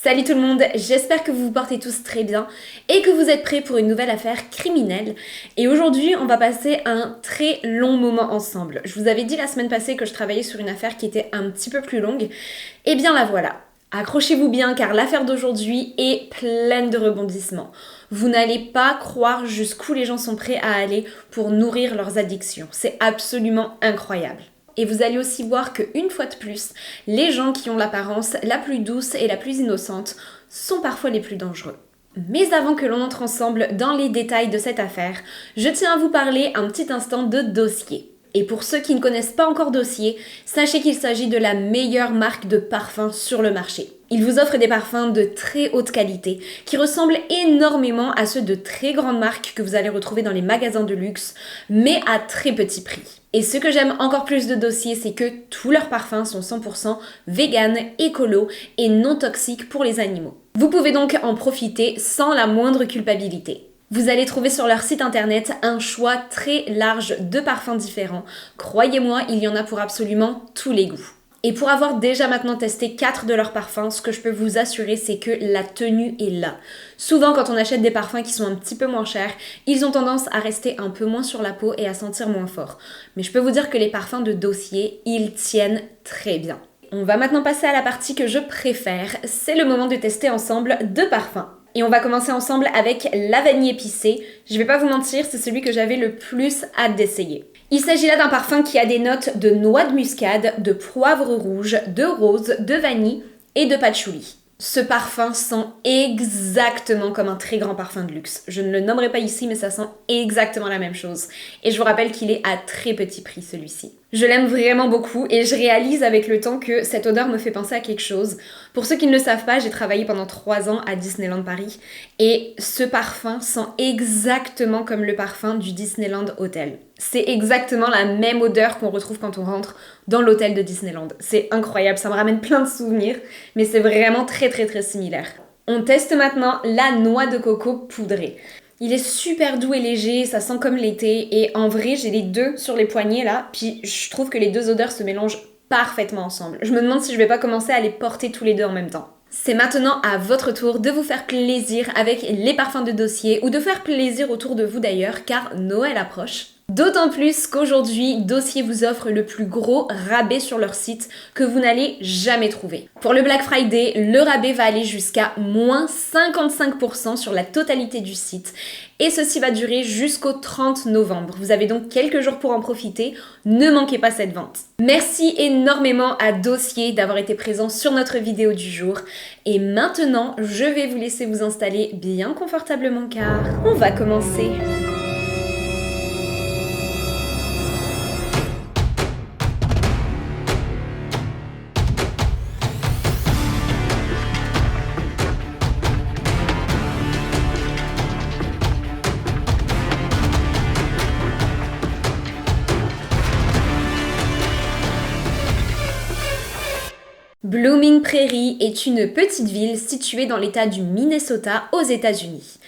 Salut tout le monde, j'espère que vous vous portez tous très bien et que vous êtes prêts pour une nouvelle affaire criminelle. Et aujourd'hui, on va passer un très long moment ensemble. Je vous avais dit la semaine passée que je travaillais sur une affaire qui était un petit peu plus longue. Et bien la voilà. Accrochez-vous bien car l'affaire d'aujourd'hui est pleine de rebondissements. Vous n'allez pas croire jusqu'où les gens sont prêts à aller pour nourrir leurs addictions. C'est absolument incroyable. Et vous allez aussi voir qu'une fois de plus, les gens qui ont l'apparence la plus douce et la plus innocente sont parfois les plus dangereux. Mais avant que l'on entre ensemble dans les détails de cette affaire, je tiens à vous parler un petit instant de Dossier. Et pour ceux qui ne connaissent pas encore Dossier, sachez qu'il s'agit de la meilleure marque de parfums sur le marché. Il vous offre des parfums de très haute qualité qui ressemblent énormément à ceux de très grandes marques que vous allez retrouver dans les magasins de luxe, mais à très petit prix. Et ce que j'aime encore plus de Dossier, c'est que tous leurs parfums sont 100% vegan, écolo et non toxiques pour les animaux. Vous pouvez donc en profiter sans la moindre culpabilité. Vous allez trouver sur leur site internet un choix très large de parfums différents. Croyez-moi, il y en a pour absolument tous les goûts. Et pour avoir déjà maintenant testé 4 de leurs parfums, ce que je peux vous assurer, c'est que la tenue est là. Souvent, quand on achète des parfums qui sont un petit peu moins chers, ils ont tendance à rester un peu moins sur la peau et à sentir moins fort. Mais je peux vous dire que les parfums de Dossier, ils tiennent très bien. On va maintenant passer à la partie que je préfère, c'est le moment de tester ensemble 2 parfums. Et on va commencer ensemble avec la vanille épicée. Je vais pas vous mentir, c'est celui que j'avais le plus hâte d'essayer. Il s'agit là d'un parfum qui a des notes de noix de muscade, de poivre rouge, de rose, de vanille et de patchouli. Ce parfum sent exactement comme un très grand parfum de luxe. Je ne le nommerai pas ici, mais ça sent exactement la même chose. Et je vous rappelle qu'il est à très petit prix celui-ci. Je l'aime vraiment beaucoup et je réalise avec le temps que cette odeur me fait penser à quelque chose. Pour ceux qui ne le savent pas, j'ai travaillé pendant 3 ans à Disneyland Paris et ce parfum sent exactement comme le parfum du Disneyland Hotel. C'est exactement la même odeur qu'on retrouve quand on rentre dans l'hôtel de Disneyland. C'est incroyable, ça me ramène plein de souvenirs, mais c'est vraiment très similaire. On teste maintenant la noix de coco poudrée. Il est super doux et léger, ça sent comme l'été et en vrai j'ai les deux sur les poignets là, puis je trouve que les deux odeurs se mélangent parfaitement ensemble. Je me demande si je vais pas commencer à les porter tous les deux en même temps. C'est maintenant à votre tour de vous faire plaisir avec les parfums de Dossier ou de faire plaisir autour de vous d'ailleurs car Noël approche. D'autant plus qu'aujourd'hui, Dossier vous offre le plus gros rabais sur leur site que vous n'allez jamais trouver. Pour le Black Friday, le rabais va aller jusqu'à moins 55% sur la totalité du site. Et ceci va durer jusqu'au 30 novembre. Vous avez donc quelques jours pour en profiter. Ne manquez pas cette vente. Merci énormément à Dossier d'avoir été présent sur notre vidéo du jour. Et maintenant, je vais vous laisser vous installer bien confortablement car on va commencer. Blooming Prairie est une petite ville située dans l'État du Minnesota aux États-Unis.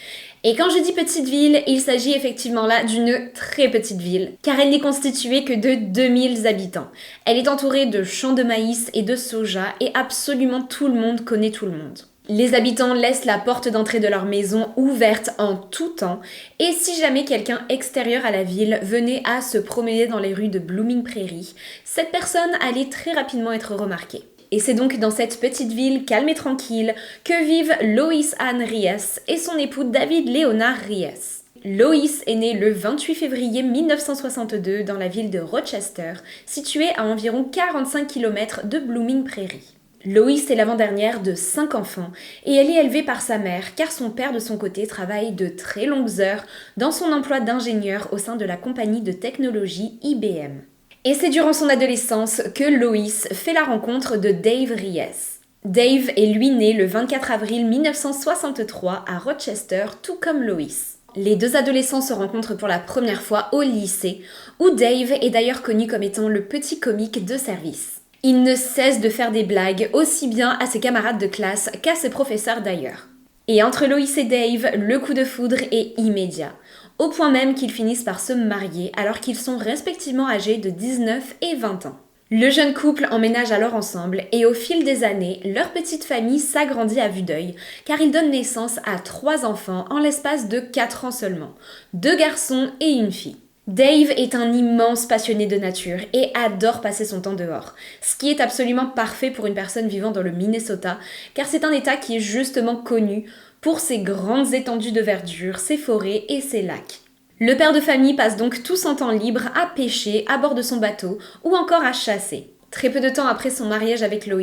Et quand je dis petite ville, il s'agit effectivement là d'une très petite ville, car elle n'est constituée que de 2000 habitants. Elle est entourée de champs de maïs et de soja et absolument tout le monde connaît tout le monde. Les habitants laissent la porte d'entrée de leur maison ouverte en tout temps et si jamais quelqu'un extérieur à la ville venait à se promener dans les rues de Blooming Prairie, cette personne allait très rapidement être remarquée. Et c'est donc dans cette petite ville calme et tranquille que vivent Lois Ann Ries et son époux David Leonard Ries. Lois est née le 28 février 1962 dans la ville de Rochester, située à environ 45 km de Blooming Prairie. Lois est l'avant-dernière de 5 enfants et elle est élevée par sa mère car son père de son côté travaille de très longues heures dans son emploi d'ingénieur au sein de la compagnie de technologie IBM. Et c'est durant son adolescence que Lois fait la rencontre de Dave Ries. Dave est lui né le 24 avril 1963 à Rochester, tout comme Lois. Les deux adolescents se rencontrent pour la première fois au lycée, où Dave est d'ailleurs connu comme étant le petit comique de service. Il ne cesse de faire des blagues aussi bien à ses camarades de classe qu'à ses professeurs d'ailleurs. Et entre Lois et Dave, le coup de foudre est immédiat, au point même qu'ils finissent par se marier alors qu'ils sont respectivement âgés de 19 et 20 ans. Le jeune couple emménage alors ensemble et au fil des années, leur petite famille s'agrandit à vue d'œil car ils donnent naissance à 3 enfants en l'espace de 4 ans seulement, 2 garçons et une fille. Dave est un immense passionné de nature et adore passer son temps dehors, ce qui est absolument parfait pour une personne vivant dans le Minnesota car c'est un état qui est justement connu pour ses grandes étendues de verdure, ses forêts et ses lacs. Le père de famille passe donc tout son temps libre à pêcher à bord de son bateau ou encore à chasser. Très peu de temps après son mariage avec Lois,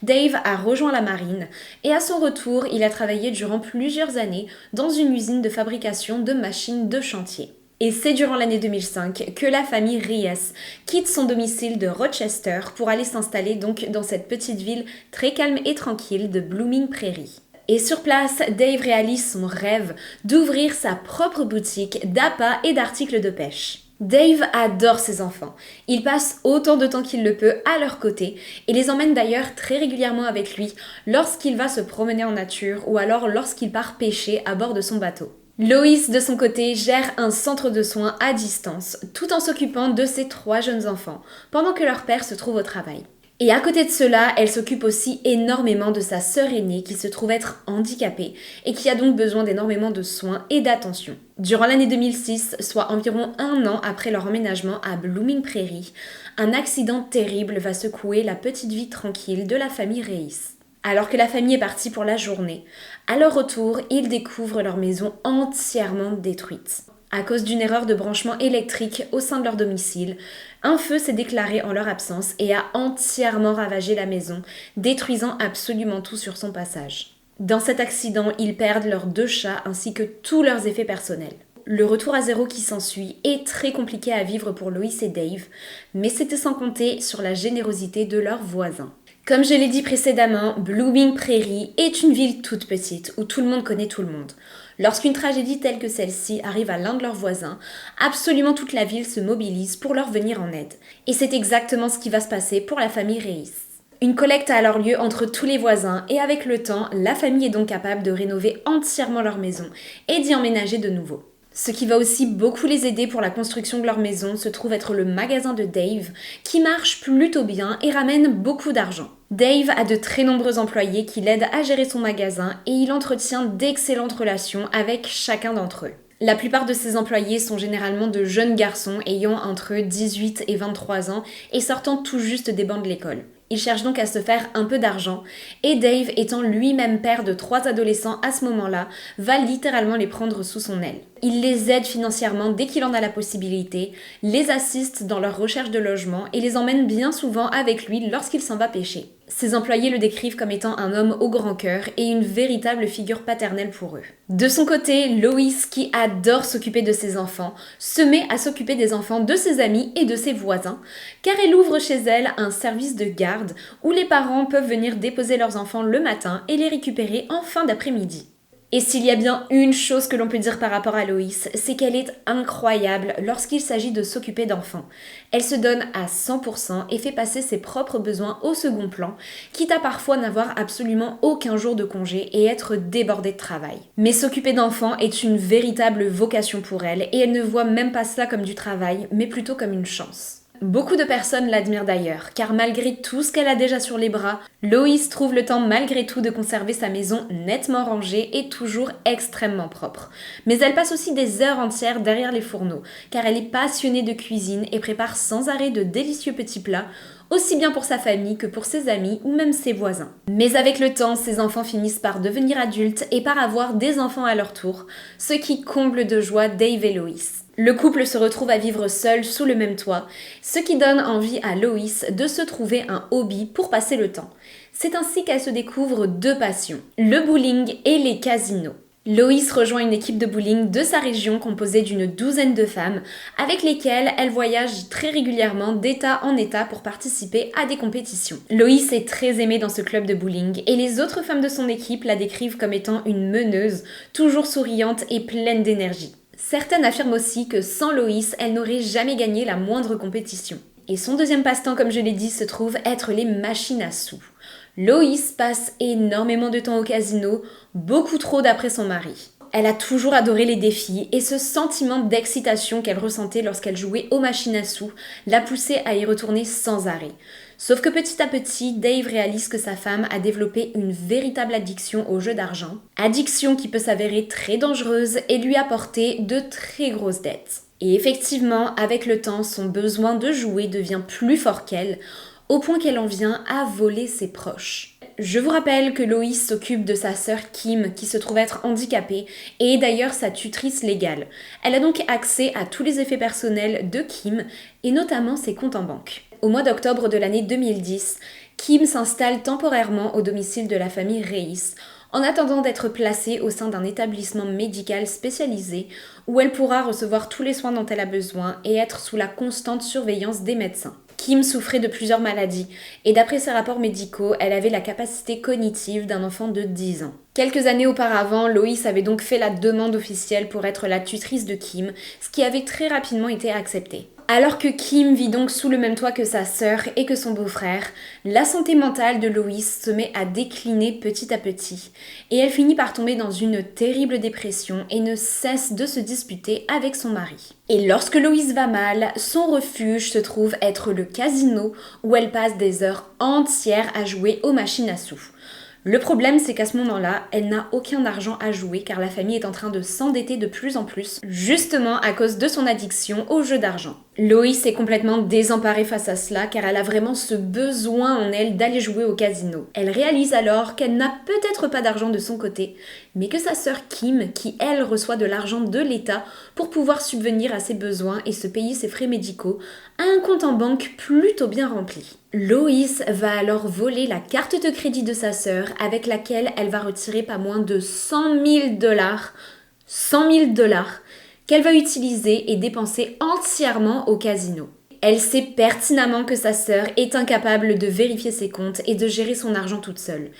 Dave a rejoint la marine et à son retour, il a travaillé durant plusieurs années dans une usine de fabrication de machines de chantier. Et c'est durant l'année 2005 que la famille Reyes quitte son domicile de Rochester pour aller s'installer donc dans cette petite ville très calme et tranquille de Blooming Prairie. Et sur place, Dave réalise son rêve d'ouvrir sa propre boutique d'appâts et d'articles de pêche. Dave adore ses enfants. Il passe autant de temps qu'il le peut à leur côté et les emmène d'ailleurs très régulièrement avec lui lorsqu'il va se promener en nature ou alors lorsqu'il part pêcher à bord de son bateau. Lois, de son côté, gère un centre de soins à distance tout en s'occupant de ses 3 jeunes enfants pendant que leur père se trouve au travail. Et à côté de cela, elle s'occupe aussi énormément de sa sœur aînée qui se trouve être handicapée et qui a donc besoin d'énormément de soins et d'attention. Durant l'année 2006, soit environ 1 an après leur emménagement à Blooming Prairie, un accident terrible va secouer la petite vie tranquille de la famille Reyes. Alors que la famille est partie pour la journée, à leur retour, ils découvrent leur maison entièrement détruite. À cause d'une erreur de branchement électrique au sein de leur domicile, un feu s'est déclaré en leur absence et a entièrement ravagé la maison, détruisant absolument tout sur son passage. Dans cet accident, ils perdent leurs 2 chats ainsi que tous leurs effets personnels. Le retour à zéro qui s'ensuit est très compliqué à vivre pour Lois et Dave, mais c'était sans compter sur la générosité de leurs voisins. Comme je l'ai dit précédemment, Blooming Prairie est une ville toute petite où tout le monde connaît tout le monde. Lorsqu'une tragédie telle que celle-ci arrive à l'un de leurs voisins, absolument toute la ville se mobilise pour leur venir en aide. Et c'est exactement ce qui va se passer pour la famille Reyes. Une collecte a alors lieu entre tous les voisins et avec le temps, la famille est donc capable de rénover entièrement leur maison et d'y emménager de nouveau. Ce qui va aussi beaucoup les aider pour la construction de leur maison se trouve être le magasin de Dave, qui marche plutôt bien et ramène beaucoup d'argent. Dave a de très nombreux employés qui l'aident à gérer son magasin et il entretient d'excellentes relations avec chacun d'entre eux. La plupart de ses employés sont généralement de jeunes garçons ayant entre 18 et 23 ans et sortant tout juste des bancs de l'école. Il cherche donc à se faire un peu d'argent et Dave, étant lui-même père de 3 adolescents à ce moment-là, va littéralement les prendre sous son aile. Il les aide financièrement dès qu'il en a la possibilité, les assiste dans leur recherche de logement et les emmène bien souvent avec lui lorsqu'il s'en va pêcher. Ses employés le décrivent comme étant un homme au grand cœur et une véritable figure paternelle pour eux. De son côté, Lois, qui adore s'occuper de ses enfants, se met à s'occuper des enfants de ses amis et de ses voisins, car elle ouvre chez elle un service de garde où les parents peuvent venir déposer leurs enfants le matin et les récupérer en fin d'après-midi. Et s'il y a bien une chose que l'on peut dire par rapport à Lois, c'est qu'elle est incroyable lorsqu'il s'agit de s'occuper d'enfants. Elle se donne à 100% et fait passer ses propres besoins au second plan, quitte à parfois n'avoir absolument aucun jour de congé et être débordée de travail. Mais s'occuper d'enfants est une véritable vocation pour elle et elle ne voit même pas cela comme du travail, mais plutôt comme une chance. Beaucoup de personnes l'admirent d'ailleurs, car malgré tout ce qu'elle a déjà sur les bras, Lois trouve le temps malgré tout de conserver sa maison nettement rangée et toujours extrêmement propre. Mais elle passe aussi des heures entières derrière les fourneaux, car elle est passionnée de cuisine et prépare sans arrêt de délicieux petits plats, aussi bien pour sa famille que pour ses amis ou même ses voisins. Mais avec le temps, ses enfants finissent par devenir adultes et par avoir des enfants à leur tour, ce qui comble de joie Dave et Lois. Le couple se retrouve à vivre seul sous le même toit, ce qui donne envie à Lois de se trouver un hobby pour passer le temps. C'est ainsi qu'elle se découvre 2 passions, le bowling et les casinos. Lois rejoint une équipe de bowling de sa région composée d'une 12aine de femmes avec lesquelles elle voyage très régulièrement d'état en état pour participer à des compétitions. Lois est très aimée dans ce club de bowling et les autres femmes de son équipe la décrivent comme étant une meneuse, toujours souriante et pleine d'énergie. Certaines affirment aussi que sans Lois, elle n'aurait jamais gagné la moindre compétition. Et son deuxième passe-temps, comme je l'ai dit, se trouve être les machines à sous. Lois passe énormément de temps au casino, beaucoup trop d'après son mari. Elle a toujours adoré les défis et ce sentiment d'excitation qu'elle ressentait lorsqu'elle jouait aux machines à sous l'a poussée à y retourner sans arrêt. Sauf que petit à petit, Dave réalise que sa femme a développé une véritable addiction au jeu d'argent. Addiction qui peut s'avérer très dangereuse et lui apporter de très grosses dettes. Et effectivement, avec le temps, son besoin de jouer devient plus fort qu'elle, au point qu'elle en vient à voler ses proches. Je vous rappelle que Loïs s'occupe de sa sœur Kim, qui se trouve être handicapée, et est d'ailleurs sa tutrice légale. Elle a donc accès à tous les effets personnels de Kim, et notamment ses comptes en banque. Au mois d'octobre de l'année 2010, Kim s'installe temporairement au domicile de la famille Reis, en attendant d'être placée au sein d'un établissement médical spécialisé, où elle pourra recevoir tous les soins dont elle a besoin et être sous la constante surveillance des médecins. Kim souffrait de plusieurs maladies et d'après ses rapports médicaux, elle avait la capacité cognitive d'un enfant de 10 ans. Quelques années auparavant, Loïs avait donc fait la demande officielle pour être la tutrice de Kim, ce qui avait très rapidement été accepté. Alors que Kim vit donc sous le même toit que sa sœur et que son beau-frère, la santé mentale de Loïs se met à décliner petit à petit et elle finit par tomber dans une terrible dépression et ne cesse de se disputer avec son mari. Et lorsque Loïs va mal, son refuge se trouve être le casino où elle passe des heures entières à jouer aux machines à sous. Le problème, c'est qu'à ce moment-là, elle n'a aucun argent à jouer car la famille est en train de s'endetter de plus en plus, justement à cause de son addiction au jeu d'argent. Loïs est complètement désemparée face à cela car elle a vraiment ce besoin en elle d'aller jouer au casino. Elle réalise alors qu'elle n'a peut-être pas d'argent de son côté, mais que sa sœur Kim, qui elle reçoit de l'argent de l'État pour pouvoir subvenir à ses besoins et se payer ses frais médicaux, a un compte en banque plutôt bien rempli. Loïs va alors voler la carte de crédit de sa sœur avec laquelle elle va retirer pas moins de 100 000 $, 100 000 $, qu'elle va utiliser et dépenser entièrement au casino. Elle sait pertinemment que sa sœur est incapable de vérifier ses comptes et de gérer son argent toute seule.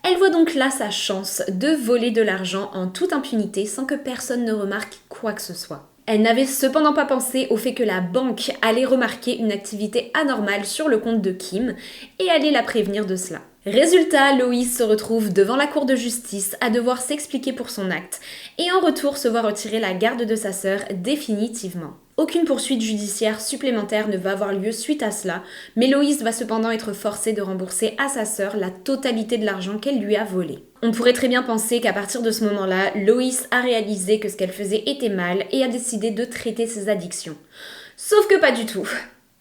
Elle voit donc là sa chance de voler de l'argent en toute impunité sans que personne ne remarque quoi que ce soit. Elle n'avait cependant pas pensé au fait que la banque allait remarquer une activité anormale sur le compte de Kim et allait la prévenir de cela. Résultat, Loïs se retrouve devant la cour de justice à devoir s'expliquer pour son acte et en retour se voit retirer la garde de sa sœur définitivement. Aucune poursuite judiciaire supplémentaire ne va avoir lieu suite à cela, mais Loïs va cependant être forcée de rembourser à sa sœur la totalité de l'argent qu'elle lui a volé. On pourrait très bien penser qu'à partir de ce moment-là, Loïs a réalisé que ce qu'elle faisait était mal et a décidé de traiter ses addictions. Sauf que pas du tout.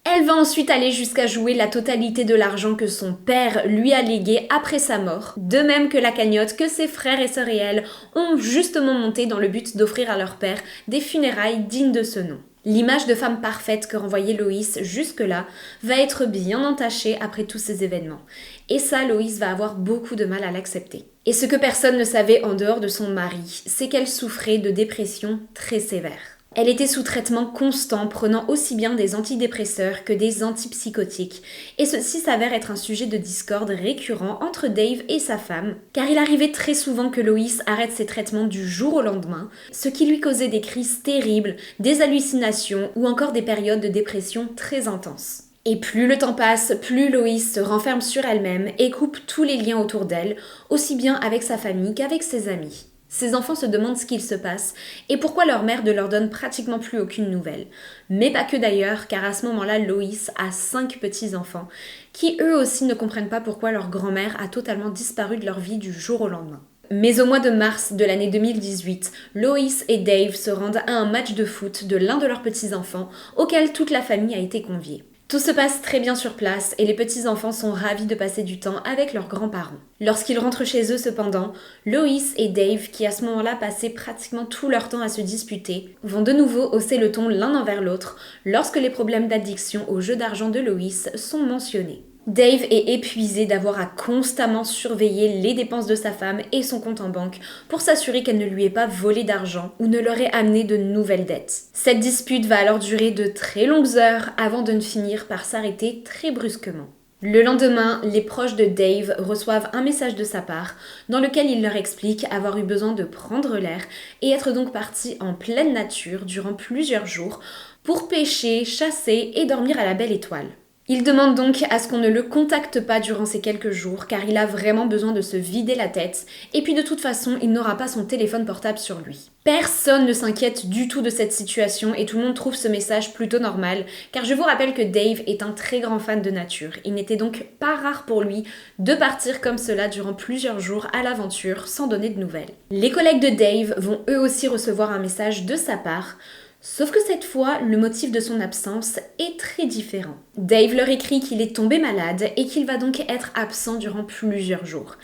Elle va ensuite aller jusqu'à jouer la totalité de l'argent que son père lui a légué après sa mort, de même que la cagnotte que ses frères et sœurs et elle ont justement montée dans le but d'offrir à leur père des funérailles dignes de ce nom. L'image de femme parfaite que renvoyait Loïs jusque-là va être bien entachée après tous ces événements. Et ça, Loïs va avoir beaucoup de mal à l'accepter. Et ce que personne ne savait en dehors de son mari, c'est qu'elle souffrait de dépression très sévère. Elle était sous traitement constant, prenant aussi bien des antidépresseurs que des antipsychotiques, et ceci s'avère être un sujet de discorde récurrent entre Dave et sa femme, car il arrivait très souvent que Loïs arrête ses traitements du jour au lendemain, ce qui lui causait des crises terribles, des hallucinations ou encore des périodes de dépression très intenses. Et plus le temps passe, plus Loïs se renferme sur elle-même et coupe tous les liens autour d'elle, aussi bien avec sa famille qu'avec ses amis. Ses enfants se demandent ce qu'il se passe et pourquoi leur mère ne leur donne pratiquement plus aucune nouvelle. Mais pas que d'ailleurs, car à ce moment-là, Loïs a 5 petits-enfants qui eux aussi ne comprennent pas pourquoi leur grand-mère a totalement disparu de leur vie du jour au lendemain. Mais au mois de mars de l'année 2018, Loïs et Dave se rendent à un match de foot de l'un de leurs petits-enfants auquel toute la famille a été conviée. Tout se passe très bien sur place et les petits-enfants sont ravis de passer du temps avec leurs grands-parents. Lorsqu'ils rentrent chez eux cependant, Loïs et Dave, qui à ce moment-là passaient pratiquement tout leur temps à se disputer, vont de nouveau hausser le ton l'un envers l'autre lorsque les problèmes d'addiction au jeu d'argent de Loïs sont mentionnés. Dave est épuisé d'avoir à constamment surveiller les dépenses de sa femme et son compte en banque pour s'assurer qu'elle ne lui ait pas volé d'argent ou ne leur ait amené de nouvelles dettes. Cette dispute va alors durer de très longues heures avant de finir par s'arrêter très brusquement. Le lendemain, les proches de Dave reçoivent un message de sa part dans lequel il leur explique avoir eu besoin de prendre l'air et être donc parti en pleine nature durant plusieurs jours pour pêcher, chasser et dormir à la belle étoile. Il demande donc à ce qu'on ne le contacte pas durant ces quelques jours car il a vraiment besoin de se vider la tête et puis de toute façon il n'aura pas son téléphone portable sur lui. Personne ne s'inquiète du tout de cette situation et tout le monde trouve ce message plutôt normal car je vous rappelle que Dave est un très grand fan de nature. Il n'était donc pas rare pour lui de partir comme cela durant plusieurs jours à l'aventure sans donner de nouvelles. Les collègues de Dave vont eux aussi recevoir un message de sa part. Sauf que cette fois, le motif de son absence est très différent. Dave leur écrit qu'il est tombé malade et qu'il va donc être absent durant plusieurs jours.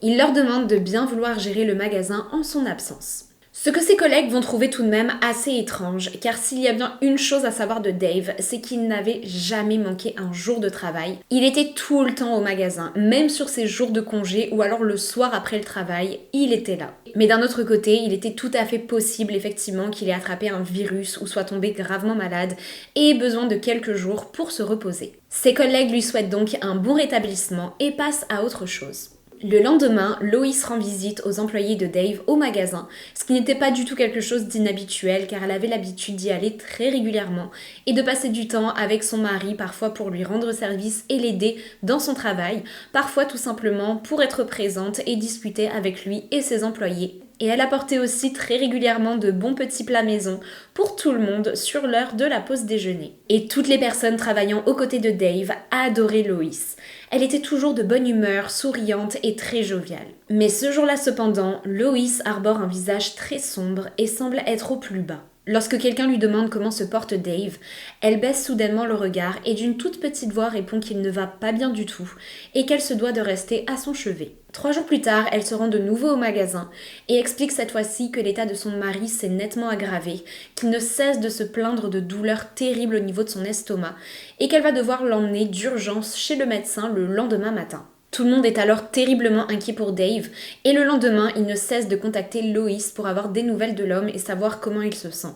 Il leur demande de bien vouloir gérer le magasin en son absence. Ce que ses collègues vont trouver tout de même assez étrange, car s'il y a bien une chose à savoir de Dave, c'est qu'il n'avait jamais manqué un jour de travail. Il était tout le temps au magasin, même sur ses jours de congé ou alors le soir après le travail, il était là. Mais d'un autre côté, il était tout à fait possible effectivement qu'il ait attrapé un virus ou soit tombé gravement malade et ait besoin de quelques jours pour se reposer. Ses collègues lui souhaitent donc un bon rétablissement et passent à autre chose. Le lendemain, Lois rend visite aux employés de Dave au magasin, ce qui n'était pas du tout quelque chose d'inhabituel car elle avait l'habitude d'y aller très régulièrement et de passer du temps avec son mari parfois pour lui rendre service et l'aider dans son travail, parfois tout simplement pour être présente et discuter avec lui et ses employés. Et elle apportait aussi très régulièrement de bons petits plats maison pour tout le monde sur l'heure de la pause déjeuner. Et toutes les personnes travaillant aux côtés de Dave adoraient Lois. Elle était toujours de bonne humeur, souriante et très joviale. Mais ce jour-là cependant, Lois arbore un visage très sombre et semble être au plus bas. Lorsque quelqu'un lui demande comment se porte Dave, elle baisse soudainement le regard et d'une toute petite voix répond qu'il ne va pas bien du tout et qu'elle se doit de rester à son chevet. 3 jours plus tard, elle se rend de nouveau au magasin et explique cette fois-ci que l'état de son mari s'est nettement aggravé, qu'il ne cesse de se plaindre de douleurs terribles au niveau de son estomac et qu'elle va devoir l'emmener d'urgence chez le médecin le lendemain matin. Tout le monde est alors terriblement inquiet pour Dave et le lendemain, il ne cesse de contacter Lois pour avoir des nouvelles de l'homme et savoir comment il se sent.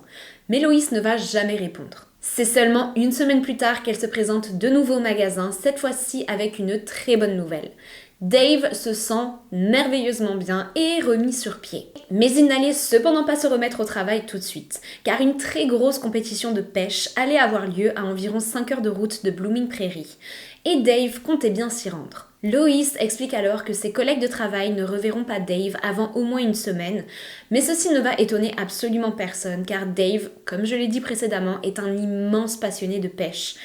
Mais Lois ne va jamais répondre. C'est seulement une semaine plus tard qu'elle se présente de nouveau au magasin, cette fois-ci avec une très bonne nouvelle. Dave se sent merveilleusement bien et est remis sur pied. Mais il n'allait cependant pas se remettre au travail tout de suite, car une très grosse compétition de pêche allait avoir lieu à environ 5 heures de route de Blooming Prairie, et Dave comptait bien s'y rendre. Lois explique alors que ses collègues de travail ne reverront pas Dave avant au moins une semaine, mais ceci ne va étonner absolument personne, car Dave, comme je l'ai dit précédemment, est un immense passionné de pêche,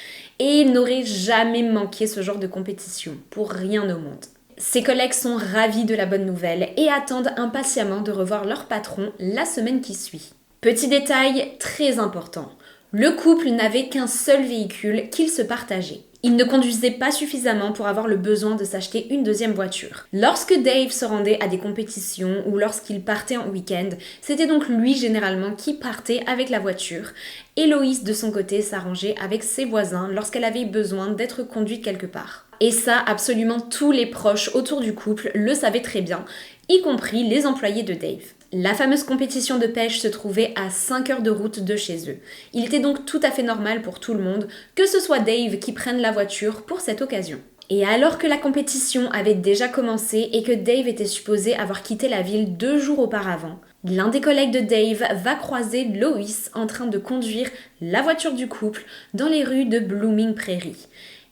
et il n'aurait jamais manqué ce genre de compétition, pour rien au monde. Ses collègues sont ravis de la bonne nouvelle et attendent impatiemment de revoir leur patron la semaine qui suit. Petit détail très important, le couple n'avait qu'un seul véhicule qu'ils se partageaient. Il ne conduisait pas suffisamment pour avoir le besoin de s'acheter une deuxième voiture. Lorsque Dave se rendait à des compétitions ou lorsqu'il partait en week-end, c'était donc lui généralement qui partait avec la voiture et Lois de son côté s'arrangeait avec ses voisins lorsqu'elle avait besoin d'être conduite quelque part. Et ça, absolument tous les proches autour du couple le savaient très bien, y compris les employés de Dave. La fameuse compétition de pêche se trouvait à 5 heures de route de chez eux. Il était donc tout à fait normal pour tout le monde que ce soit Dave qui prenne la voiture pour cette occasion. Et alors que la compétition avait déjà commencé et que Dave était supposé avoir quitté la ville 2 jours auparavant, l'un des collègues de Dave va croiser Lois en train de conduire la voiture du couple dans les rues de Blooming Prairie.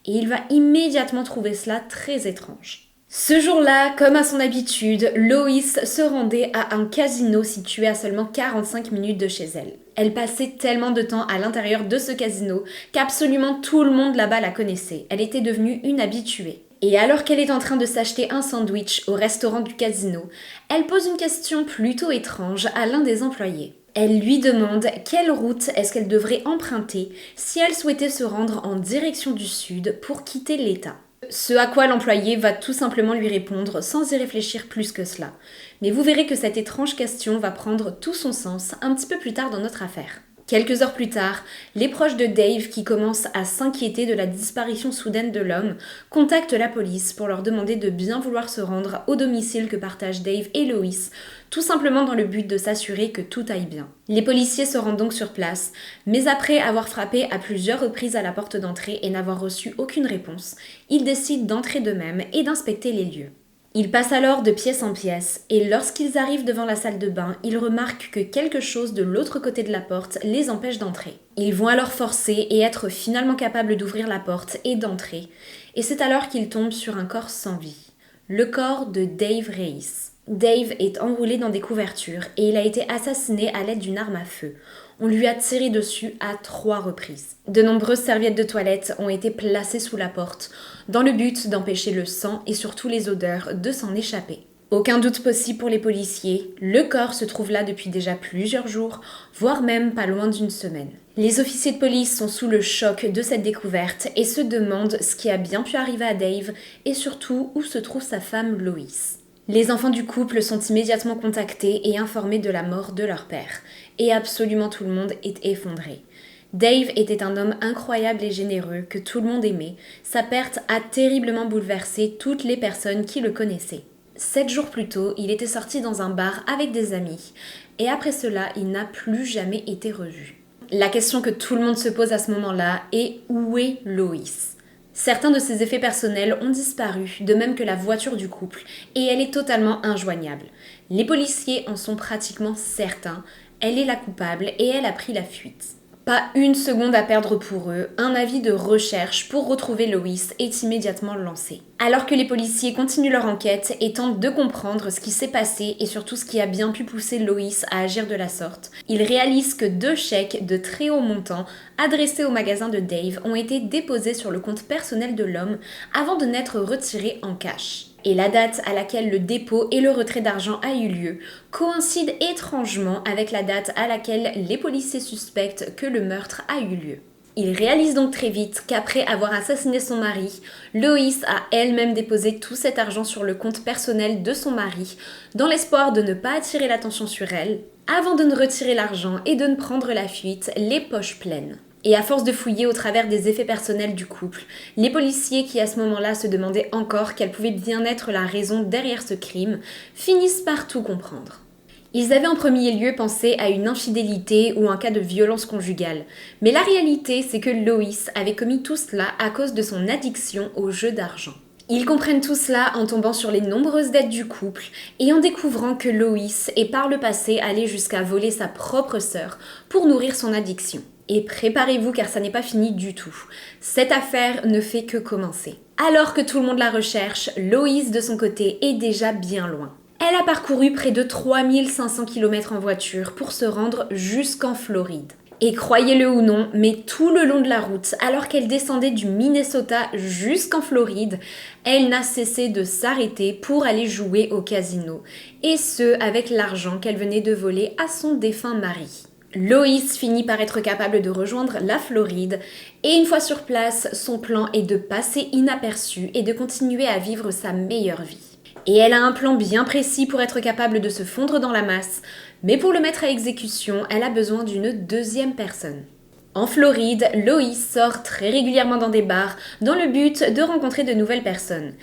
Et il va immédiatement trouver cela très étrange. Ce jour-là, comme à son habitude, Lois se rendait à un casino situé à seulement 45 minutes de chez elle. Elle passait tellement de temps à l'intérieur de ce casino qu'absolument tout le monde là-bas la connaissait. Elle était devenue une habituée. Et alors qu'elle est en train de s'acheter un sandwich au restaurant du casino, elle pose une question plutôt étrange à l'un des employés. Elle lui demande quelle route est-ce qu'elle devrait emprunter si elle souhaitait se rendre en direction du sud pour quitter l'État. Ce à quoi l'employé va tout simplement lui répondre sans y réfléchir plus que cela. Mais vous verrez que cette étrange question va prendre tout son sens un petit peu plus tard dans notre affaire. Quelques heures plus tard, les proches de Dave qui commencent à s'inquiéter de la disparition soudaine de l'homme contactent la police pour leur demander de bien vouloir se rendre au domicile que partagent Dave et Lois, tout simplement dans le but de s'assurer que tout aille bien. Les policiers se rendent donc sur place, mais après avoir frappé à plusieurs reprises à la porte d'entrée et n'avoir reçu aucune réponse, ils décident d'entrer d'eux-mêmes et d'inspecter les lieux. Ils passent alors de pièce en pièce, et lorsqu'ils arrivent devant la salle de bain, ils remarquent que quelque chose de l'autre côté de la porte les empêche d'entrer. Ils vont alors forcer et être finalement capables d'ouvrir la porte et d'entrer, et c'est alors qu'ils tombent sur un corps sans vie. Le corps de Dave Reis. Dave est enroulé dans des couvertures et il a été assassiné à l'aide d'une arme à feu. On lui a tiré dessus à 3 reprises. De nombreuses serviettes de toilette ont été placées sous la porte, dans le but d'empêcher le sang et surtout les odeurs de s'en échapper. Aucun doute possible pour les policiers, le corps se trouve là depuis déjà plusieurs jours, voire même pas loin d'une semaine. Les officiers de police sont sous le choc de cette découverte et se demandent ce qui a bien pu arriver à Dave et surtout où se trouve sa femme Lois. Les enfants du couple sont immédiatement contactés et informés de la mort de leur père. Et absolument tout le monde est effondré. Dave était un homme incroyable et généreux que tout le monde aimait. Sa perte a terriblement bouleversé toutes les personnes qui le connaissaient. 7 jours plus tôt, il était sorti dans un bar avec des amis. Et après cela, il n'a plus jamais été revu. La question que tout le monde se pose à ce moment-là est où est Lois ? Certains de ses effets personnels ont disparu, de même que la voiture du couple, et elle est totalement injoignable. Les policiers en sont pratiquement certains, elle est la coupable et elle a pris la fuite. Pas une seconde à perdre pour eux, un avis de recherche pour retrouver Lois est immédiatement lancé. Alors que les policiers continuent leur enquête et tentent de comprendre ce qui s'est passé et surtout ce qui a bien pu pousser Lois à agir de la sorte, ils réalisent que 2 chèques de très haut montant adressés au magasin de Dave ont été déposés sur le compte personnel de l'homme avant de n'être retirés en cash. Et la date à laquelle le dépôt et le retrait d'argent a eu lieu coïncide étrangement avec la date à laquelle les policiers suspectent que le meurtre a eu lieu. Ils réalisent donc très vite qu'après avoir assassiné son mari, Lois a elle-même déposé tout cet argent sur le compte personnel de son mari, dans l'espoir de ne pas attirer l'attention sur elle, avant de ne retirer l'argent et de ne prendre la fuite les poches pleines. Et à force de fouiller au travers des effets personnels du couple, les policiers qui à ce moment-là se demandaient encore quelle pouvait bien être la raison derrière ce crime, finissent par tout comprendre. Ils avaient en premier lieu pensé à une infidélité ou un cas de violence conjugale, mais la réalité c'est que Lois avait commis tout cela à cause de son addiction au jeu d'argent. Ils comprennent tout cela en tombant sur les nombreuses dettes du couple et en découvrant que Lois est par le passé allée jusqu'à voler sa propre sœur pour nourrir son addiction. Et préparez-vous car ça n'est pas fini du tout. Cette affaire ne fait que commencer. Alors que tout le monde la recherche, Lois de son côté est déjà bien loin. Elle a parcouru près de 3500 km en voiture pour se rendre jusqu'en Floride. Et croyez-le ou non, mais tout le long de la route, alors qu'elle descendait du Minnesota jusqu'en Floride, elle n'a cessé de s'arrêter pour aller jouer au casino. Et ce, avec l'argent qu'elle venait de voler à son défunt mari. Lois finit par être capable de rejoindre la Floride et une fois sur place, son plan est de passer inaperçu et de continuer à vivre sa meilleure vie. Et elle a un plan bien précis pour être capable de se fondre dans la masse, mais pour le mettre à exécution, elle a besoin d'une 2e personne. En Floride, Lois sort très régulièrement dans des bars dans le but de rencontrer de nouvelles personnes.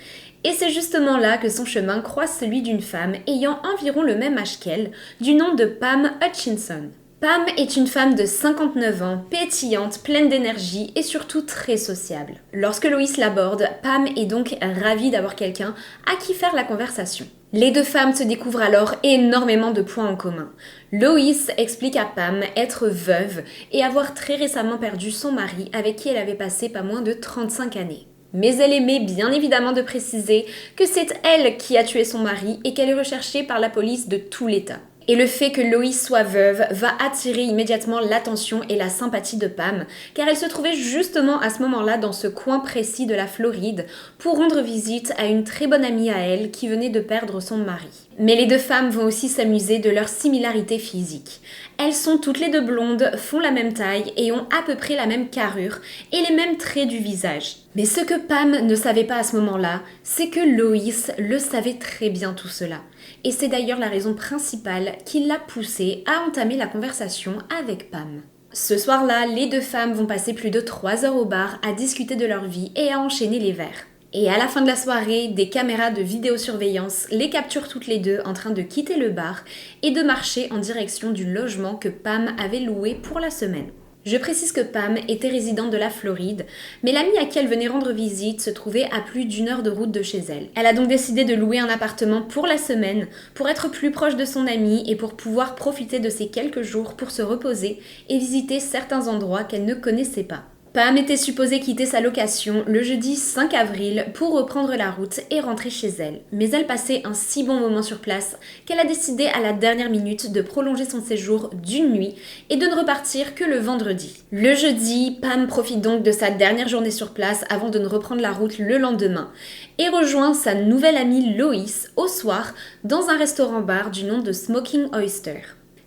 Et c'est justement là que son chemin croise celui d'une femme ayant environ le même âge qu'elle, du nom de Pam Hutchinson. Pam est une femme de 59 ans, pétillante, pleine d'énergie et surtout très sociable. Lorsque Lois l'aborde, Pam est donc ravie d'avoir quelqu'un à qui faire la conversation. Les 2 femmes se découvrent alors énormément de points en commun. Lois explique à Pam être veuve et avoir très récemment perdu son mari avec qui elle avait passé pas moins de 35 années. Mais elle aimait bien évidemment de préciser que c'est elle qui a tué son mari et qu'elle est recherchée par la police de tout l'État. Et le fait que Lois soit veuve va attirer immédiatement l'attention et la sympathie de Pam, car elle se trouvait justement à ce moment-là dans ce coin précis de la Floride pour rendre visite à une très bonne amie à elle qui venait de perdre son mari. Mais les 2 femmes vont aussi s'amuser de leur similarité physique. Elles sont toutes les 2 blondes, font la même taille et ont à peu près la même carrure et les mêmes traits du visage. Mais ce que Pam ne savait pas à ce moment-là, c'est que Lois le savait très bien tout cela. Et c'est d'ailleurs la raison principale qui l'a poussée à entamer la conversation avec Pam. Ce soir-là, les 2 femmes vont passer plus de 3 heures au bar à discuter de leur vie et à enchaîner les verres. Et à la fin de la soirée, des caméras de vidéosurveillance les capturent toutes les 2 en train de quitter le bar et de marcher en direction du logement que Pam avait loué pour la semaine. Je précise que Pam était résidente de la Floride, mais l'amie à qui elle venait rendre visite se trouvait à plus d'1 heure de route de chez elle. Elle a donc décidé de louer un appartement pour la semaine, pour être plus proche de son amie et pour pouvoir profiter de ces quelques jours pour se reposer et visiter certains endroits qu'elle ne connaissait pas. Pam était supposée quitter sa location le jeudi 5 avril pour reprendre la route et rentrer chez elle. Mais elle passait un si bon moment sur place qu'elle a décidé à la dernière minute de prolonger son séjour d'1 nuit et de ne repartir que le vendredi. Le jeudi, Pam profite donc de sa dernière journée sur place avant de ne reprendre la route le lendemain et rejoint sa nouvelle amie Lois au soir dans un restaurant-bar du nom de Smoking Oyster.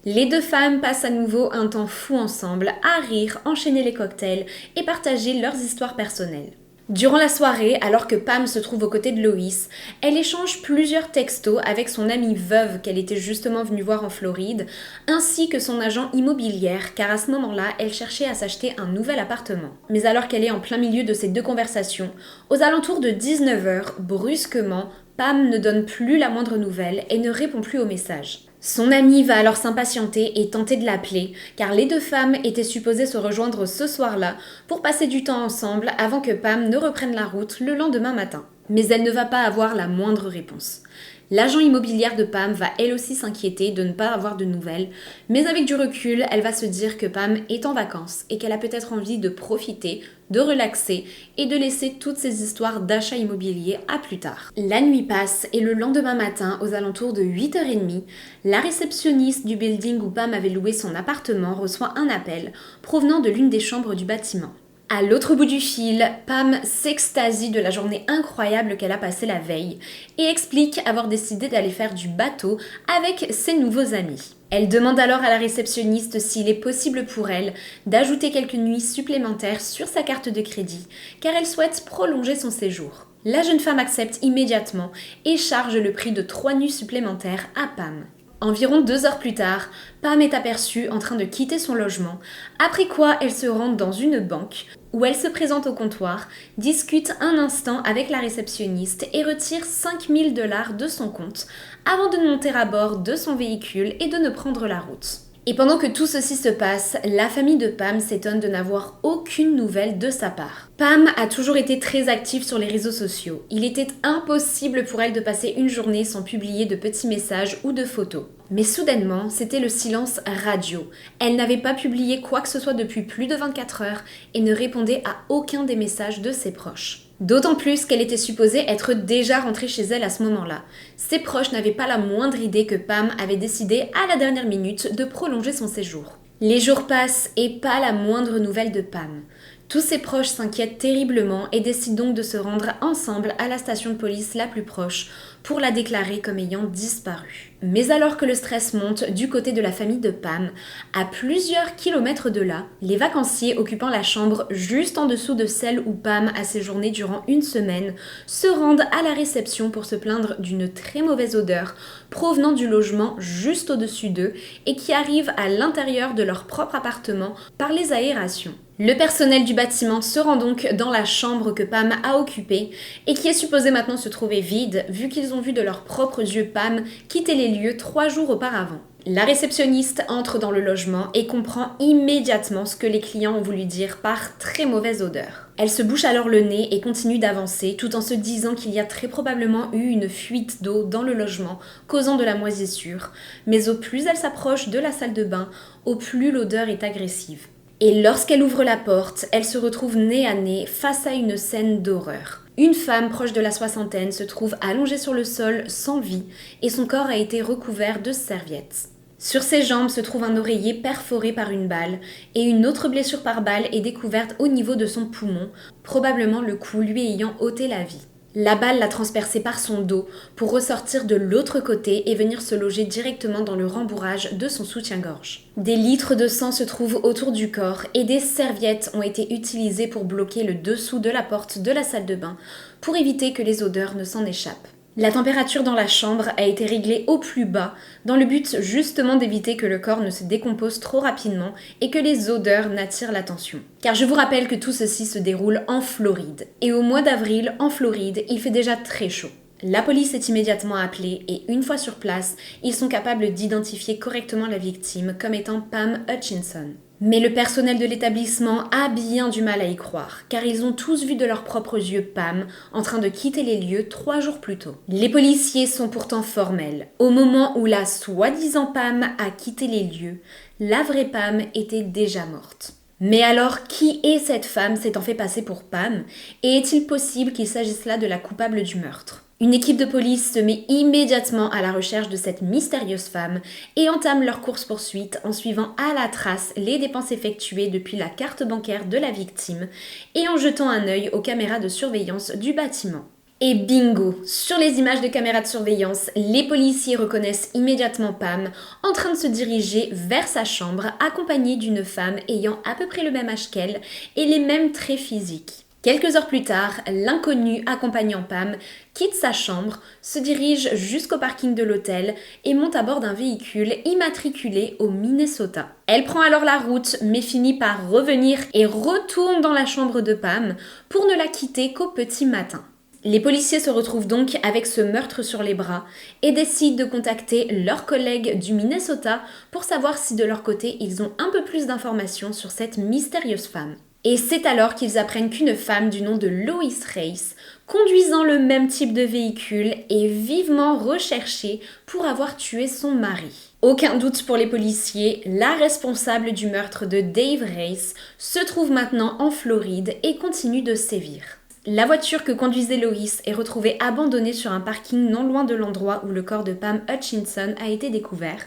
Les deux femmes passent à nouveau un temps fou ensemble, à rire, enchaîner les cocktails et partager leurs histoires personnelles. Durant la soirée, alors que Pam se trouve aux côtés de Lois, elle échange plusieurs textos avec son amie veuve qu'elle était justement venue voir en Floride, ainsi que son agent immobilière, car à ce moment-là, elle cherchait à s'acheter un nouvel appartement. Mais alors qu'elle est en plein milieu de ces deux conversations, aux alentours de 19h, brusquement, Pam ne donne plus la moindre nouvelle et ne répond plus aux messages. Son amie va alors s'impatienter et tenter de l'appeler, car les deux femmes étaient supposées se rejoindre ce soir-là pour passer du temps ensemble avant que Pam ne reprenne la route le lendemain matin. Mais elle ne va pas avoir la moindre réponse. L'agent immobilière de Pam va elle aussi s'inquiéter de ne pas avoir de nouvelles, mais avec du recul, elle va se dire que Pam est en vacances et qu'elle a peut-être envie de profiter, de relaxer et de laisser toutes ces histoires d'achat immobilier à plus tard. La nuit passe et le lendemain matin, aux alentours de 8h30, la réceptionniste du building où Pam avait loué son appartement reçoit un appel provenant de l'une des chambres du bâtiment. À l'autre bout du fil, Pam s'extasie de la journée incroyable qu'elle a passée la veille et explique avoir décidé d'aller faire du bateau avec ses nouveaux amis. Elle demande alors à la réceptionniste s'il est possible pour elle d'ajouter quelques nuits supplémentaires sur sa carte de crédit, car elle souhaite prolonger son séjour. La jeune femme accepte immédiatement et charge le prix de 3 nuits supplémentaires à Pam. Environ 2 heures plus tard, Pam est aperçue en train de quitter son logement, après quoi elle se rend dans une banque où elle se présente au comptoir, discute un instant avec la réceptionniste et retire 5 000 $ de son compte avant de monter à bord de son véhicule et de ne prendre la route. Et pendant que tout ceci se passe, la famille de Pam s'étonne de n'avoir aucune nouvelle de sa part. Pam a toujours été très active sur les réseaux sociaux. Il était impossible pour elle de passer une journée sans publier de petits messages ou de photos. Mais soudainement, c'était le silence radio. Elle n'avait pas publié quoi que ce soit depuis plus de 24 heures et ne répondait à aucun des messages de ses proches. D'autant plus qu'elle était supposée être déjà rentrée chez elle à ce moment-là. Ses proches n'avaient pas la moindre idée que Pam avait décidé à la dernière minute de prolonger son séjour. Les jours passent et pas la moindre nouvelle de Pam. Tous ses proches s'inquiètent terriblement et décident donc de se rendre ensemble à la station de police la plus proche pour la déclarer comme ayant disparu. Mais alors que le stress monte du côté de la famille de Pam, à plusieurs kilomètres de là, les vacanciers occupant la chambre juste en dessous de celle où Pam a séjourné durant 1 semaine se rendent à la réception pour se plaindre d'une très mauvaise odeur provenant du logement juste au-dessus d'eux et qui arrive à l'intérieur de leur propre appartement par les aérations. Le personnel du bâtiment se rend donc dans la chambre que Pam a occupée et qui est supposée maintenant se trouver vide vu qu'ils ont vu de leurs propres yeux Pam quitter les lieux 3 jours auparavant. La réceptionniste entre dans le logement et comprend immédiatement ce que les clients ont voulu dire par très mauvaise odeur. Elle se bouche alors le nez et continue d'avancer tout en se disant qu'il y a très probablement eu une fuite d'eau dans le logement causant de la moisissure, mais au plus elle s'approche de la salle de bain, au plus l'odeur est agressive. Et lorsqu'elle ouvre la porte, elle se retrouve nez à nez face à une scène d'horreur. Une femme proche de la soixantaine se trouve allongée sur le sol sans vie et son corps a été recouvert de serviettes. Sur ses jambes se trouve un oreiller perforé par une balle et une autre blessure par balle est découverte au niveau de son poumon, probablement le coup lui ayant ôté la vie. La balle l'a transpercée par son dos pour ressortir de l'autre côté et venir se loger directement dans le rembourrage de son soutien-gorge. Des litres de sang se trouvent autour du corps et des serviettes ont été utilisées pour bloquer le dessous de la porte de la salle de bain pour éviter que les odeurs ne s'en échappent. La température dans la chambre a été réglée au plus bas dans le but justement d'éviter que le corps ne se décompose trop rapidement et que les odeurs n'attirent l'attention. Car je vous rappelle que tout ceci se déroule en Floride. Et au mois d'avril, en Floride, il fait déjà très chaud. La police est immédiatement appelée et une fois sur place, ils sont capables d'identifier correctement la victime comme étant Pam Hutchinson. Mais le personnel de l'établissement a bien du mal à y croire, car ils ont tous vu de leurs propres yeux Pam en train de quitter les lieux 3 jours plus tôt. Les policiers sont pourtant formels. Au moment où la soi-disant Pam a quitté les lieux, la vraie Pam était déjà morte. Mais alors, qui est cette femme s'étant fait passer pour Pam, et est-il possible qu'il s'agisse là de la coupable du meurtre ? Une équipe de police se met immédiatement à la recherche de cette mystérieuse femme et entame leur course-poursuite en suivant à la trace les dépenses effectuées depuis la carte bancaire de la victime et en jetant un œil aux caméras de surveillance du bâtiment. Et bingo! Sur les images de caméras de surveillance, les policiers reconnaissent immédiatement Pam en train de se diriger vers sa chambre accompagnée d'une femme ayant à peu près le même âge qu'elle et les mêmes traits physiques. Quelques heures plus tard, l'inconnu accompagnant Pam quitte sa chambre, se dirige jusqu'au parking de l'hôtel et monte à bord d'un véhicule immatriculé au Minnesota. Elle prend alors la route mais finit par revenir et retourne dans la chambre de Pam pour ne la quitter qu'au petit matin. Les policiers se retrouvent donc avec ce meurtre sur les bras et décident de contacter leurs collègues du Minnesota pour savoir si de leur côté ils ont un peu plus d'informations sur cette mystérieuse femme. Et c'est alors qu'ils apprennent qu'une femme du nom de Lois Race, conduisant le même type de véhicule, est vivement recherchée pour avoir tué son mari. Aucun doute pour les policiers, la responsable du meurtre de Dave Race se trouve maintenant en Floride et continue de sévir. La voiture que conduisait Lois est retrouvée abandonnée sur un parking non loin de l'endroit où le corps de Pam Hutchinson a été découvert,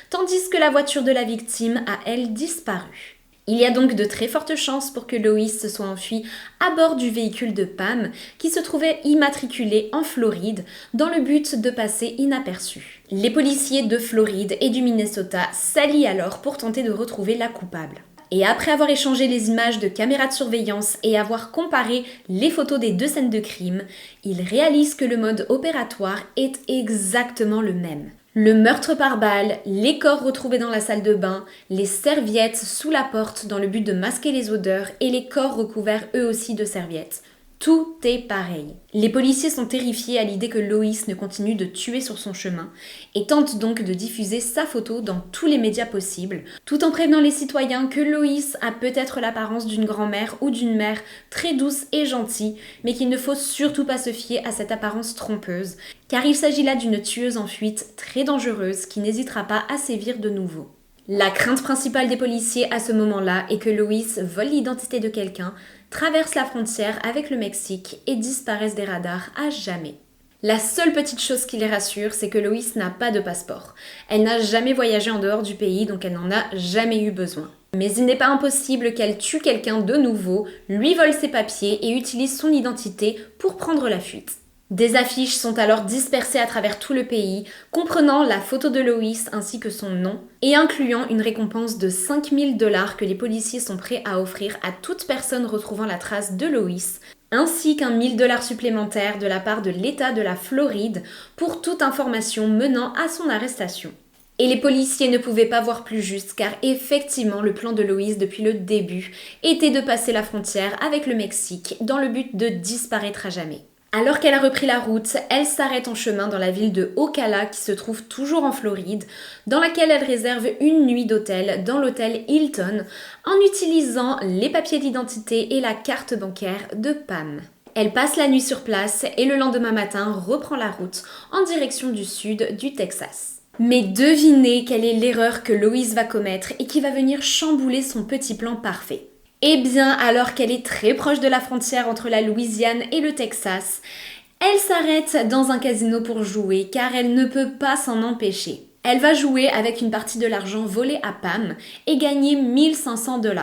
tandis que la voiture de la victime a, elle, disparu. Il y a donc de très fortes chances pour que Lois se soit enfuie à bord du véhicule de Pam qui se trouvait immatriculé en Floride dans le but de passer inaperçu. Les policiers de Floride et du Minnesota s'allient alors pour tenter de retrouver la coupable. Et après avoir échangé les images de caméras de surveillance et avoir comparé les photos des 2 scènes de crime, ils réalisent que le mode opératoire est exactement le même. Le meurtre par balle, les corps retrouvés dans la salle de bain, les serviettes sous la porte dans le but de masquer les odeurs et les corps recouverts eux aussi de serviettes. Tout est pareil. Les policiers sont terrifiés à l'idée que Lois ne continue de tuer sur son chemin et tentent donc de diffuser sa photo dans tous les médias possibles, tout en prévenant les citoyens que Lois a peut-être l'apparence d'une grand-mère ou d'une mère très douce et gentille, mais qu'il ne faut surtout pas se fier à cette apparence trompeuse, car il s'agit là d'une tueuse en fuite très dangereuse qui n'hésitera pas à sévir de nouveau. La crainte principale des policiers à ce moment-là est que Lois vole l'identité de quelqu'un, traverse la frontière avec le Mexique et disparaisse des radars à jamais. La seule petite chose qui les rassure, c'est que Lois n'a pas de passeport. Elle n'a jamais voyagé en dehors du pays, donc elle n'en a jamais eu besoin. Mais il n'est pas impossible qu'elle tue quelqu'un de nouveau, lui vole ses papiers et utilise son identité pour prendre la fuite. Des affiches sont alors dispersées à travers tout le pays, comprenant la photo de Lois ainsi que son nom, et incluant une récompense de 5 000 $ que les policiers sont prêts à offrir à toute personne retrouvant la trace de Lois, ainsi qu'un 1 000 $ supplémentaire de la part de l'État de la Floride pour toute information menant à son arrestation. Et les policiers ne pouvaient pas voir plus juste car effectivement le plan de Lois depuis le début était de passer la frontière avec le Mexique dans le but de disparaître à jamais. Alors qu'elle a repris la route, elle s'arrête en chemin dans la ville de Ocala qui se trouve toujours en Floride, dans laquelle elle réserve une nuit d'hôtel dans l'hôtel Hilton en utilisant les papiers d'identité et la carte bancaire de Pam. Elle passe la nuit sur place et le lendemain matin reprend la route en direction du sud du Texas. Mais devinez quelle est l'erreur que Lois va commettre et qui va venir chambouler son petit plan parfait. Eh bien, alors qu'elle est très proche de la frontière entre la Louisiane et le Texas, elle s'arrête dans un casino pour jouer car elle ne peut pas s'en empêcher. Elle va jouer avec une partie de l'argent volé à Pam et gagner 1 500 $.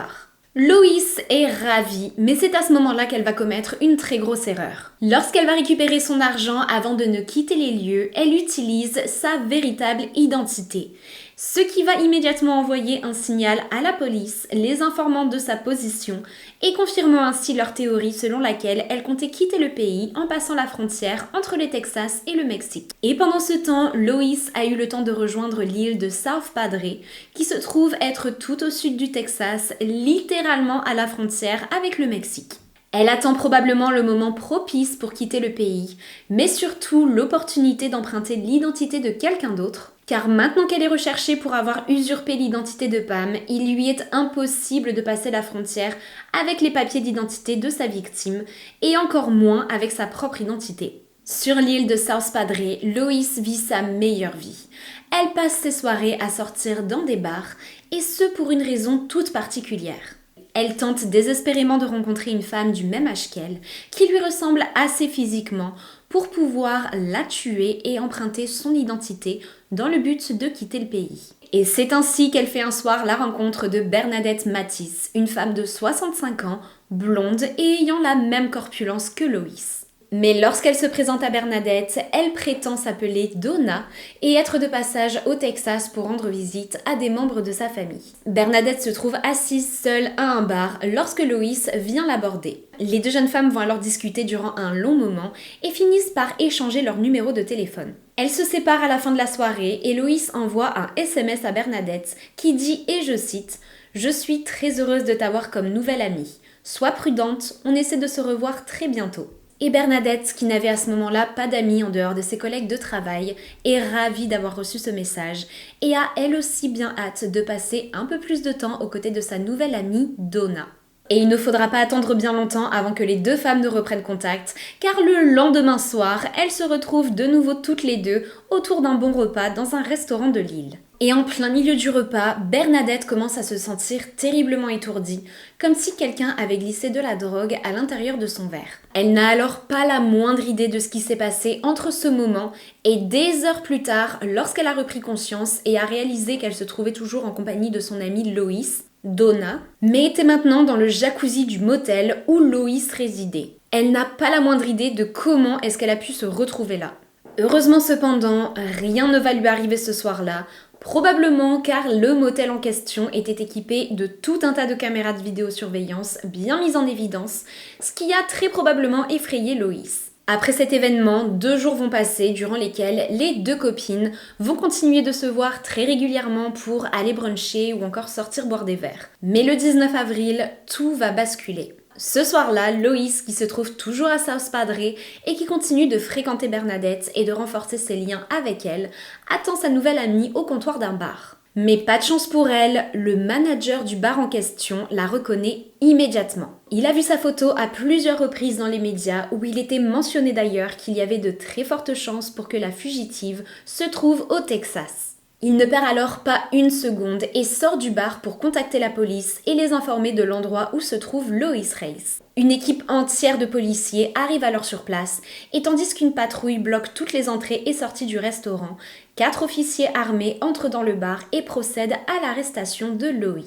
Lois est ravie, mais c'est à ce moment-là qu'elle va commettre une très grosse erreur. Lorsqu'elle va récupérer son argent avant de ne quitter les lieux, elle utilise sa véritable identité. Ce qui va immédiatement envoyer un signal à la police, les informant de sa position et confirmant ainsi leur théorie selon laquelle elle comptait quitter le pays en passant la frontière entre le Texas et le Mexique. Et pendant ce temps, Lois a eu le temps de rejoindre l'île de South Padre, qui se trouve être tout au sud du Texas, littéralement à la frontière avec le Mexique. Elle attend probablement le moment propice pour quitter le pays, mais surtout l'opportunité d'emprunter l'identité de quelqu'un d'autre. Car maintenant qu'elle est recherchée pour avoir usurpé l'identité de Pam, il lui est impossible de passer la frontière avec les papiers d'identité de sa victime, et encore moins avec sa propre identité. Sur l'île de South Padre, Lois vit sa meilleure vie. Elle passe ses soirées à sortir dans des bars, et ce pour une raison toute particulière. Elle tente désespérément de rencontrer une femme du même âge qu'elle, qui lui ressemble assez physiquement, pour pouvoir la tuer et emprunter son identité dans le but de quitter le pays. Et c'est ainsi qu'elle fait un soir la rencontre de Bernadette Matisse, une femme de 65 ans, blonde et ayant la même corpulence que Lois. Mais lorsqu'elle se présente à Bernadette, elle prétend s'appeler Donna et être de passage au Texas pour rendre visite à des membres de sa famille. Bernadette se trouve assise seule à un bar lorsque Lois vient l'aborder. Les deux jeunes femmes vont alors discuter durant un long moment et finissent par échanger leur numéro de téléphone. Elles se séparent à la fin de la soirée et Lois envoie un SMS à Bernadette qui dit, et je cite, « Je suis très heureuse de t'avoir comme nouvelle amie. Sois prudente, on essaie de se revoir très bientôt. » Et Bernadette, qui n'avait à ce moment-là pas d'amis en dehors de ses collègues de travail, est ravie d'avoir reçu ce message et a elle aussi bien hâte de passer un peu plus de temps aux côtés de sa nouvelle amie Donna. Et il ne faudra pas attendre bien longtemps avant que les deux femmes ne reprennent contact, car le lendemain soir, elles se retrouvent de nouveau toutes les deux autour d'un bon repas dans un restaurant de l'île. Et en plein milieu du repas, Bernadette commence à se sentir terriblement étourdie, comme si quelqu'un avait glissé de la drogue à l'intérieur de son verre. Elle n'a alors pas la moindre idée de ce qui s'est passé entre ce moment et des heures plus tard, lorsqu'elle a repris conscience et a réalisé qu'elle se trouvait toujours en compagnie de son amie Lois, Donna, mais était maintenant dans le jacuzzi du motel où Lois résidait. Elle n'a pas la moindre idée de comment est-ce qu'elle a pu se retrouver là. Heureusement cependant, rien ne va lui arriver ce soir-là, probablement car le motel en question était équipé de tout un tas de caméras de vidéosurveillance bien mises en évidence, ce qui a très probablement effrayé Lois. Après cet événement, 2 jours vont passer durant lesquels les deux copines vont continuer de se voir très régulièrement pour aller bruncher ou encore sortir boire des verres. Mais le 19 avril, tout va basculer. Ce soir-là, Lois, qui se trouve toujours à South Padre et qui continue de fréquenter Bernadette et de renforcer ses liens avec elle, attend sa nouvelle amie au comptoir d'un bar. Mais pas de chance pour elle, le manager du bar en question la reconnaît immédiatement. Il a vu sa photo à plusieurs reprises dans les médias où il était mentionné d'ailleurs qu'il y avait de très fortes chances pour que la fugitive se trouve au Texas. Il ne perd alors pas une seconde et sort du bar pour contacter la police et les informer de l'endroit où se trouve Lois Reiss. Une équipe entière de policiers arrive alors sur place et tandis qu'une patrouille bloque toutes les entrées et sorties du restaurant, 4 officiers armés entrent dans le bar et procèdent à l'arrestation de Lois.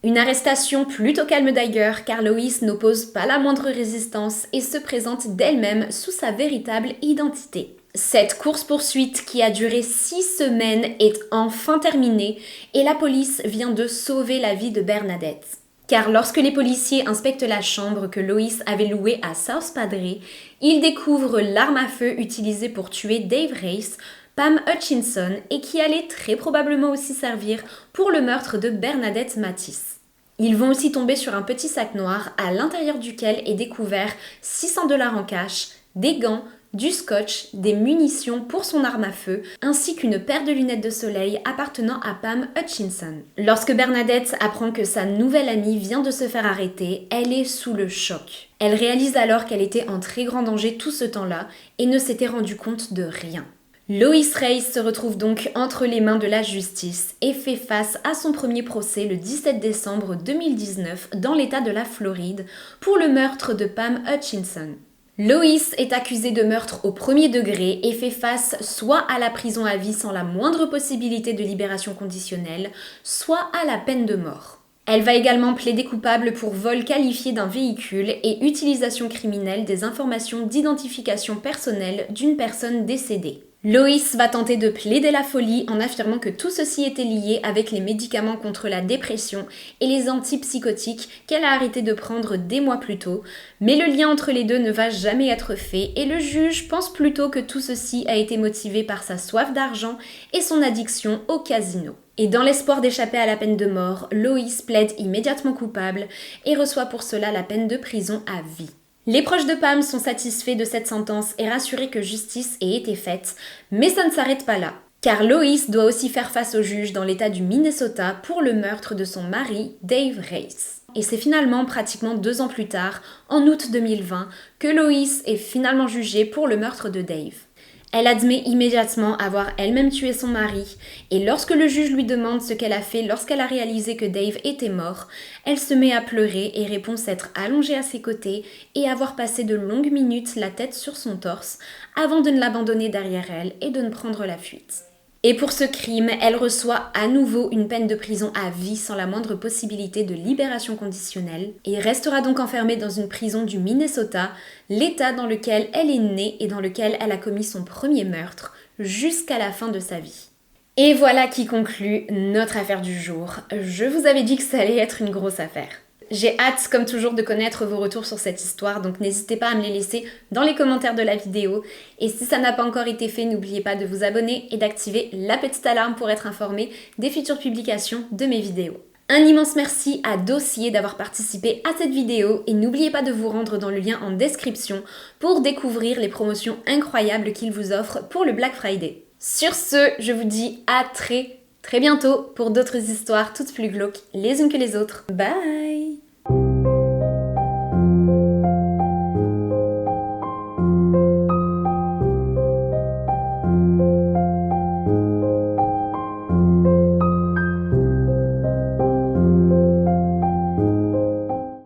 Une arrestation plutôt calme d'ailleurs car Lois n'oppose pas la moindre résistance et se présente d'elle-même sous sa véritable identité. Cette course-poursuite qui a duré 6 semaines est enfin terminée et la police vient de sauver la vie de Bernadette. Car lorsque les policiers inspectent la chambre que Lois avait louée à South Padre, ils découvrent l'arme à feu utilisée pour tuer Dave Reiss, Pam Hutchinson et qui allait très probablement aussi servir pour le meurtre de Bernadette Matisse. Ils vont aussi tomber sur un petit sac noir à l'intérieur duquel est découvert 600 $ en cash, des gants, du scotch, des munitions pour son arme à feu, ainsi qu'une paire de lunettes de soleil appartenant à Pam Hutchinson. Lorsque Bernadette apprend que sa nouvelle amie vient de se faire arrêter, elle est sous le choc. Elle réalise alors qu'elle était en très grand danger tout ce temps-là et ne s'était rendue compte de rien. Lois Reiss se retrouve donc entre les mains de la justice et fait face à son premier procès le 17 décembre 2019 dans l'état de la Floride pour le meurtre de Pam Hutchinson. Lois est accusée de meurtre au premier degré et fait face soit à la prison à vie sans la moindre possibilité de libération conditionnelle, soit à la peine de mort. Elle va également plaider coupable pour vol qualifié d'un véhicule et utilisation criminelle des informations d'identification personnelle d'une personne décédée. Lois va tenter de plaider la folie en affirmant que tout ceci était lié avec les médicaments contre la dépression et les antipsychotiques qu'elle a arrêté de prendre des mois plus tôt, mais le lien entre les deux ne va jamais être fait et le juge pense plutôt que tout ceci a été motivé par sa soif d'argent et son addiction au casino. Et dans l'espoir d'échapper à la peine de mort, Loïs plaide immédiatement coupable et reçoit pour cela la peine de prison à vie. Les proches de Pam sont satisfaits de cette sentence et rassurés que justice ait été faite, mais ça ne s'arrête pas là. Car Loïs doit aussi faire face au juge dans l'état du Minnesota pour le meurtre de son mari, Dave Race. Et c'est finalement pratiquement 2 ans plus tard, en août 2020, que Loïs est finalement jugée pour le meurtre de Dave. Elle admet immédiatement avoir elle-même tué son mari, et lorsque le juge lui demande ce qu'elle a fait lorsqu'elle a réalisé que Dave était mort, elle se met à pleurer et répond s'être allongée à ses côtés et avoir passé de longues minutes la tête sur son torse avant de ne l'abandonner derrière elle et de ne prendre la fuite. Et pour ce crime, elle reçoit à nouveau une peine de prison à vie sans la moindre possibilité de libération conditionnelle et restera donc enfermée dans une prison du Minnesota, l'état dans lequel elle est née et dans lequel elle a commis son premier meurtre, jusqu'à la fin de sa vie. Et voilà qui conclut notre affaire du jour. Je vous avais dit que ça allait être une grosse affaire. J'ai hâte, comme toujours, de connaître vos retours sur cette histoire, donc n'hésitez pas à me les laisser dans les commentaires de la vidéo. Et si ça n'a pas encore été fait, n'oubliez pas de vous abonner et d'activer la petite alarme pour être informé des futures publications de mes vidéos. Un immense merci à Dossier d'avoir participé à cette vidéo et n'oubliez pas de vous rendre dans le lien en description pour découvrir les promotions incroyables qu'il vous offre pour le Black Friday. Sur ce, je vous dis à très bientôt pour d'autres histoires toutes plus glauques les unes que les autres. Bye!